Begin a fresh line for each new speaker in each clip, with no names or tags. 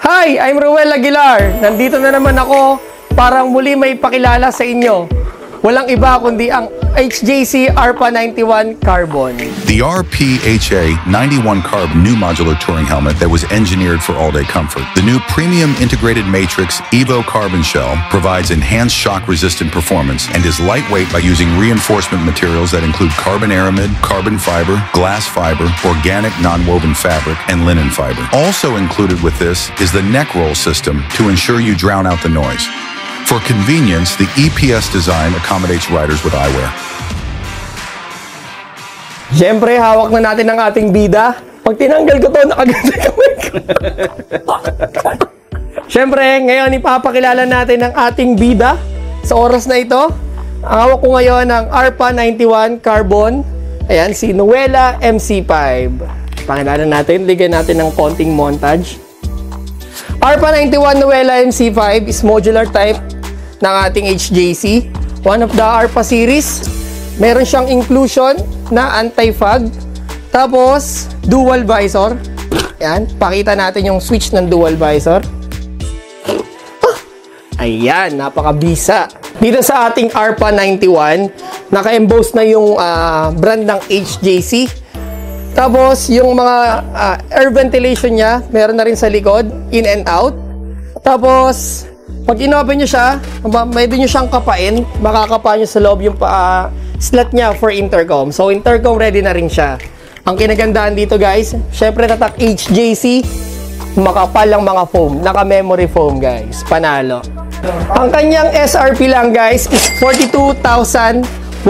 Hi! I'm Ruel Aguilar. Nandito na naman ako para muli may pakilala sa inyo. Walang iba kundi ang HJC ARPA 91 Carbon.
The RPHA 91 Carbon new modular touring helmet that was engineered for all-day comfort. The new premium integrated matrix Evo carbon shell provides enhanced shock-resistant performance and is lightweight by using reinforcement materials that include carbon aramid, carbon fiber, glass fiber, organic non-woven fabric, and linen fiber. Also included with this is the neck roll system to ensure you drown out the noise. For convenience, the EPS design accommodates riders with eyewear.
Siyempre, hawak na natin ang ating bida. Pag tinanggal ko to, nakaganda kamay ko. Siyempre, ngayon ipapakilala natin ang ating bida sa oras na ito. Ang hawak ko ngayon ang ARPA 91 Carbon. Ayan, si Nuela MC5. Pakilala natin, ligyan natin ng konting montage. ARPA 91 Nuela MC5 is modular type ng ating HJC. One of the ARPA series. Meron siyang inclusion na anti-fog. Tapos, dual visor. Ayan, pakita natin yung switch ng dual visor. Ayan, napakabisa. Dito sa ating ARPA 91, naka-emboss na yung brand ng HJC. Tapos, yung mga air ventilation niya, meron na rin sa likod, in and out. Tapos, pag inopen nyo siya, pwede nyo siyang kapain, makakapa nyo sa loob yung slot niya for intercom. So, intercom ready na rin siya. Ang kinagandaan dito guys, syempre tatak HJC, makapal lang mga foam, naka-memory foam guys, panalo. Ang kanyang SRP lang guys is 42,190.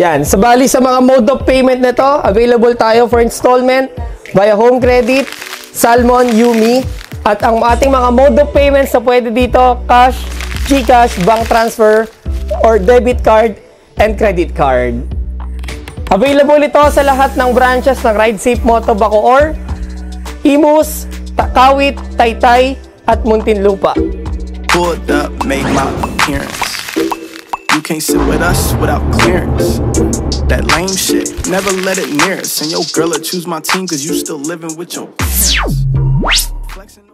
Yan, sabali sa mga mode of payment nito, available tayo for installment via home credit, Salmon, Yumi, at ang ating mga mode of payments na pwede dito, cash, GCash, bank transfer, or debit card and credit card. Available ito sa lahat ng branches ng Ride Safe Moto Bacoor, Imus, Kawit, Taytay, at Muntinlupa.
Pulled up, made my appearance. You can't sit with us without clearance. That lame shit, never let it near us. And your girl will choose my team cause you still living with your parents. Flexing